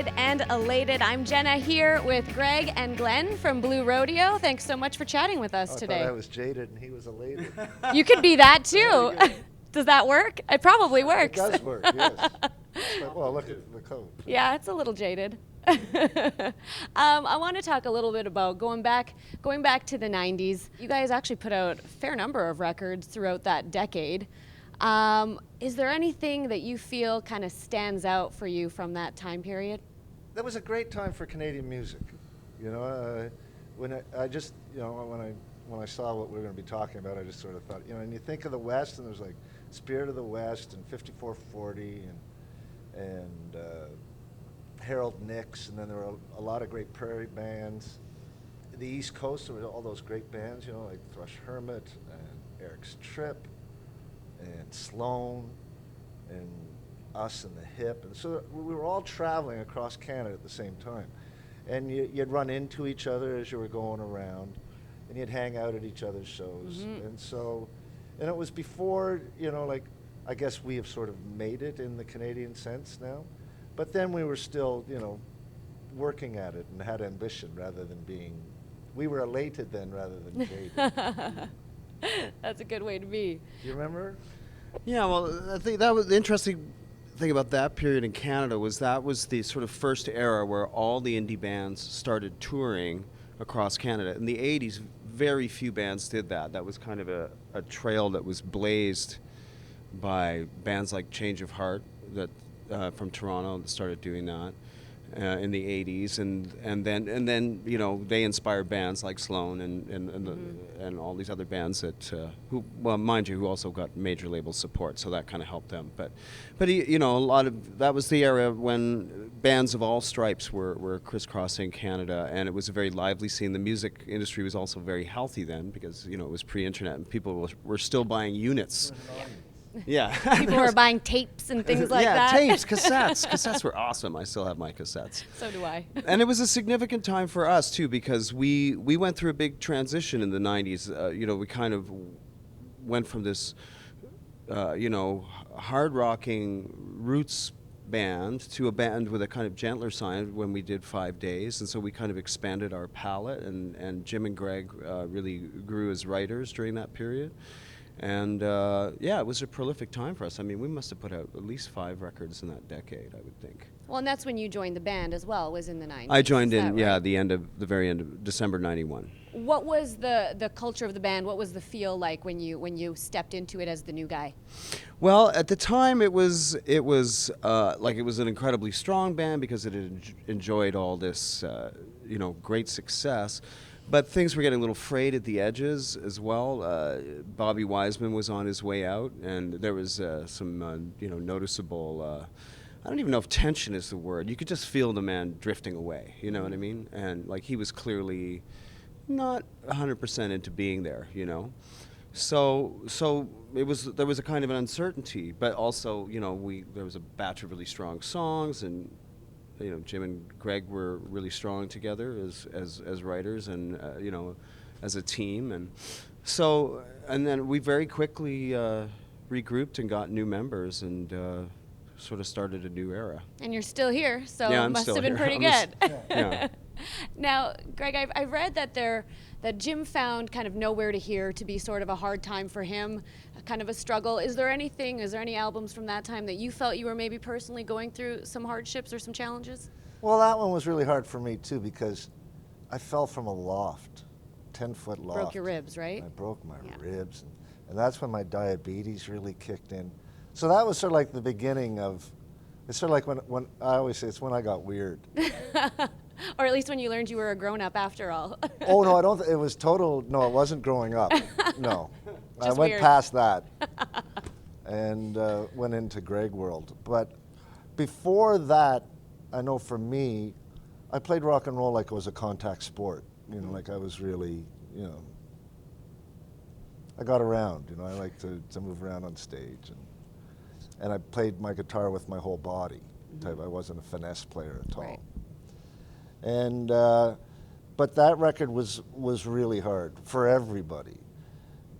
Jaded and Elated. I'm Jenna here with Greg and Glenn from Blue Rodeo. Thanks so much for chatting with us today. I thought I was jaded and he was elated. You could be that too. Does that work? It probably works. It does work, yes. Well, look at the coat. Yeah, it's a little jaded. I want to talk a little bit about going back to the 90s. You guys actually put out a fair number of records throughout that decade. Is there anything that you feel kind of stands out for you from that time period? That was a great time for Canadian music. You know, when I saw what we were going to be talking about, I just sort of thought, you know, and you think of the West, and there's like Spirit of the West and 5440 and Harold Nix, and then there were a lot of great prairie bands. The East Coast, there were all those great bands, you know, like Thrush Hermit and Eric's Trip and Sloan and us and the Hip. And so we were all traveling across Canada at the same time. And you'd run into each other as you were going around, and you'd hang out at each other's shows. Mm-hmm. And it was before, you know, like, I guess we have sort of made it in the Canadian sense now. But then we were still, you know, working at it and had ambition rather than we were elated then rather than jaded. That's a good way to be. Do you remember? Yeah, well, I think that was the interesting thing about that period in Canada was that was the sort of first era where all the indie bands started touring across Canada. In the 80s, very few bands did that. That was kind of a trail that was blazed by bands like Change of Heart that from Toronto that started doing that. In the 80s, and then you know they inspired bands like Sloan and all these other bands that who, well, mind you, who also got major label support, so that kind of helped them. But you know, a lot of that was the era when bands of all stripes were crisscrossing Canada, and it was a very lively scene. The music industry was also very healthy then because you know it was pre-internet and people were still buying units. Yeah. People were buying tapes and things like that. Yeah, tapes, cassettes. Cassettes were awesome. I still have my cassettes. So do I. And it was a significant time for us, too, because we went through a big transition in the 90s. You know, we kind of went from this, you know, hard-rocking roots band to a band with a kind of gentler sound when we did 5 days. And so we kind of expanded our palette, and Jim and Greg really grew as writers during that period. And yeah, it was a prolific time for us. I mean, we must have put out at least 5 records in that decade, I would think. Well, and that's when you joined the band as well, was in the 90s. I joined in, right? the very end of December 91. What was the culture of the band? What was the feel like when you stepped into it as the new guy? Well, at the time it was an incredibly strong band because it had enjoyed all this, you know, great success. But things were getting a little frayed at the edges as well. Bobby Wiseman was on his way out, and there was some, you know, noticeable. I don't even know if tension is the word. You could just feel the man drifting away. You know what I mean? And like he was clearly not 100% into being there. You know, so there was a kind of an uncertainty, but also you know there was a batch of really strong songs and. You know, Jim and Greg were really strong together as writers and you know, as a team, and then we very quickly regrouped and got new members and sort of started a new era. And you're still here, so yeah, it must have been pretty good. Yeah. Now, Greg, I've read that Jim found kind of Nowhere to Hear to be sort of a hard time for him, kind of a struggle. Is there any albums from that time that you felt you were maybe personally going through some hardships or some challenges? Well, that one was really hard for me, too, because I fell from a loft, 10-foot loft. Broke your ribs, right? I broke my ribs, and that's when my diabetes really kicked in. So that was sort of like the beginning of, it's sort of like when I always say it's when I got weird. Or at least when you learned you were a grown-up after all. Oh, no, it was total, no, it wasn't growing up. No. I went weird. past that and went into Greg world. But before that, I know for me, I played rock and roll like it was a contact sport. You know, like I was really, you know, I got around, you know, I like to move around on stage. And I played my guitar with my whole body. Type. I wasn't a finesse player at all. Right. And but that record was really hard for everybody.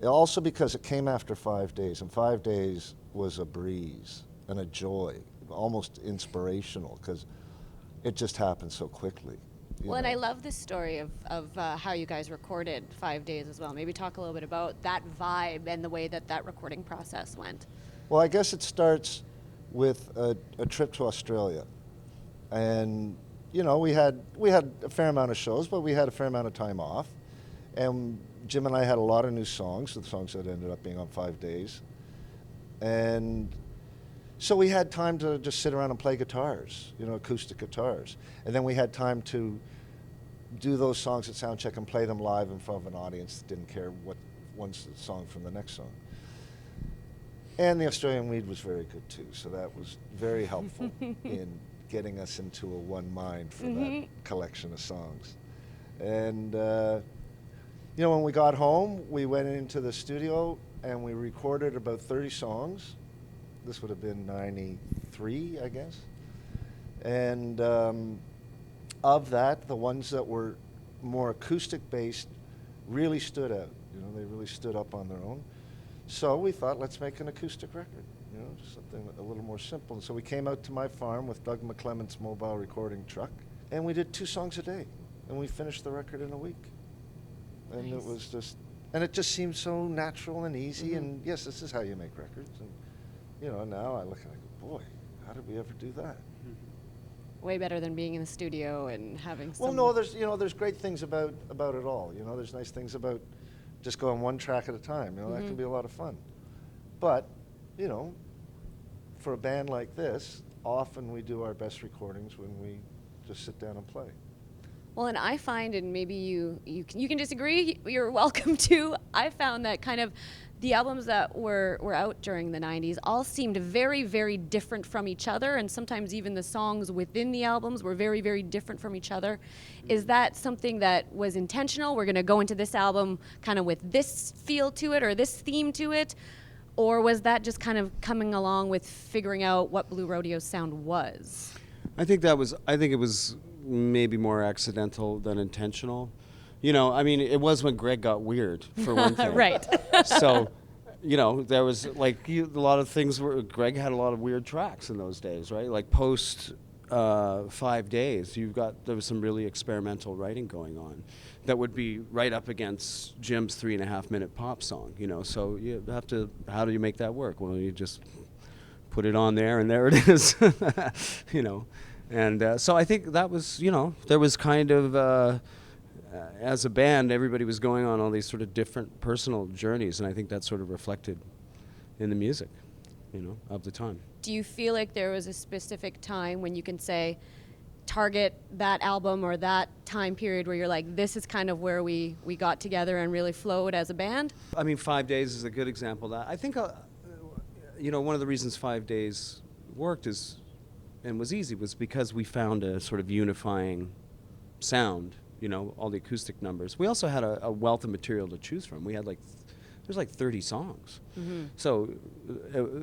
Also because it came after 5 days, and 5 days was a breeze and a joy, almost inspirational. Because it just happened so quickly. Well, and I love this story of how you guys recorded 5 days as well. Maybe talk a little bit about that vibe and the way that recording process went. Well, I guess it starts with a trip to Australia. And, you know, we had a fair amount of shows, but we had a fair amount of time off. And Jim and I had a lot of new songs, the songs that ended up being on 5 days. And so we had time to just sit around and play guitars, you know, acoustic guitars. And then we had time to do those songs at soundcheck and play them live in front of an audience that didn't care what one's the song from the next song. And the Australian weed was very good too, so that was very helpful in getting us into a one mind for that collection of songs. And you know, when we got home, we went into the studio and we recorded about 30 songs. This would have been 93, I guess. And of that, the ones that were more acoustic based really stood out. You know, they really stood up on their own. So we thought, let's make an acoustic record, you know, just something a little more simple. And so we came out to my farm with Doug McClement's mobile recording truck, and we did 2 songs a day, and we finished the record in a week. And Nice. it was just, and it just seemed so natural and easy, and yes, this is how you make records. And, you know, now I look and I go, boy, how did we ever do that? Way better than being in the studio and having some... Well, no, there's great things about it all. You know, there's nice things about just going one track at a time. You know, that can be a lot of fun. But, you know, for a band like this, often we do our best recordings when we just sit down and play. Well, and I find, and maybe you can disagree, you're welcome to, I found that kind of the albums that were out during the 90s all seemed very, very different from each other, and sometimes even the songs within the albums were very, very different from each other. Is that something that was intentional? We're going to go into this album kind of with this feel to it or this theme to it? Or was that just kind of coming along with figuring out what Blue Rodeo's sound was? I think it was maybe more accidental than intentional. You know, I mean, it was when Greg got weird, for one thing. Right. So, you know, there was like a lot of things where Greg had a lot of weird tracks in those days, right? Like post 5 days, there was some really experimental writing going on that would be right up against Jim's 3.5-minute pop song, you know. So you have to, how do you make that work? Well, you just put it on there and there it is, you know. And so I think that was, you know, there was kind of, as a band, everybody was going on all these sort of different personal journeys, and I think that sort of reflected in the music, you know, of the time. Do you feel like there was a specific time when you can say, target that album or that time period where you're like, this is kind of where we got together and really flowed as a band? I mean, 5 days is a good example of that. I think, you know, one of the reasons 5 days worked and was easy was because we found a sort of unifying sound, you know, all the acoustic numbers. We also had a wealth of material to choose from. We had there's like 30 songs. So,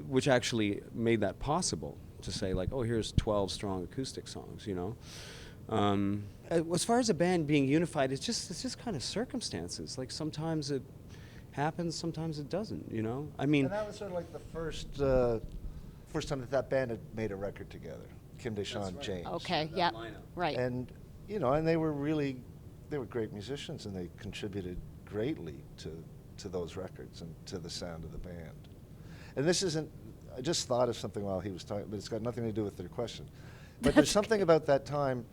which actually made that possible to say like, oh, here's 12 strong acoustic songs, you know. As far as a band being unified, it's just kind of circumstances. Like sometimes it happens, sometimes it doesn't, you know. I mean, And that was sort of like the first time that band had made a record together, Kim Deshawn, right. James. Okay, yeah, right. And, you know, and they were great musicians, and they contributed greatly to those records and to the sound of the band. And this isn't, I just thought of something while he was talking, but it's got nothing to do with their question. But there's something about that time,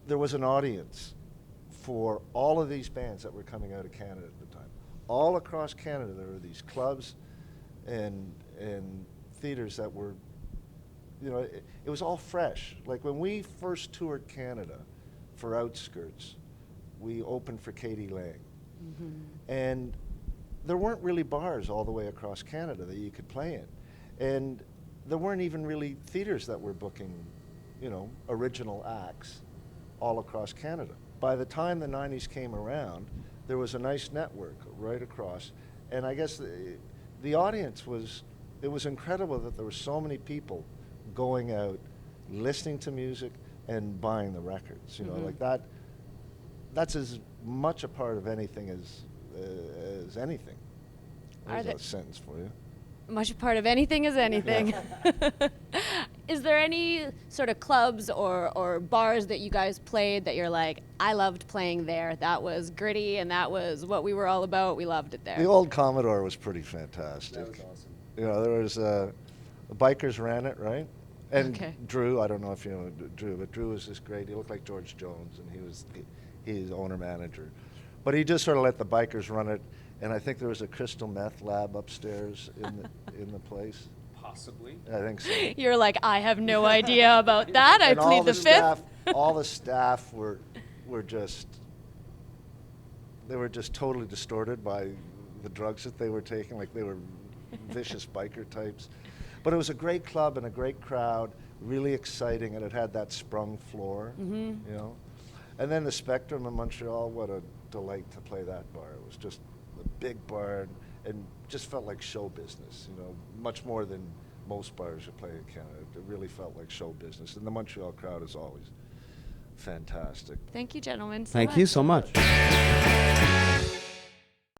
there was an audience for all of these bands that were coming out of Canada at the time. All across Canada, there were these clubs and theaters that were, you know, it was all fresh. Like when we first toured Canada for Outskirts, we opened for Katie Lang. And there weren't really bars all the way across Canada that you could play in. And there weren't even really theaters that were booking, you know, original acts all across Canada. By the time the 90s came around, there was a nice network right across. And I guess the audience it was incredible that there were so many people going out, listening to music, and buying the records. You know, like that's as much a part of anything as anything. There's a sentence for you. Much a part of anything is anything. Is there any sort of clubs or bars that you guys played that you're like, I loved playing there. That was gritty and that was what we were all about. We loved it there. The old Commodore was pretty fantastic. That was awesome. You know, there was the bikers ran it, right? And Okay. Drew, I don't know if you know Drew, but Drew was just great. He looked like George Jones, and he's owner manager. But he just sort of let the bikers run it, and I think there was a crystal meth lab upstairs in the place. Possibly. I think so. You're like, I have no idea about that. I And plead the fifth. all the staff were just totally distorted by the drugs that they were taking. Like, they were vicious biker types. But it was a great club and a great crowd, really exciting, and it had that sprung floor, you know. And then the Spectrum in Montreal, what a delight to play that bar. It was just a big bar and just felt like show business, you know, much more than most bars you play in Canada. It really felt like show business. And the Montreal crowd is always fantastic. Thank you, gentlemen. Thank you so much.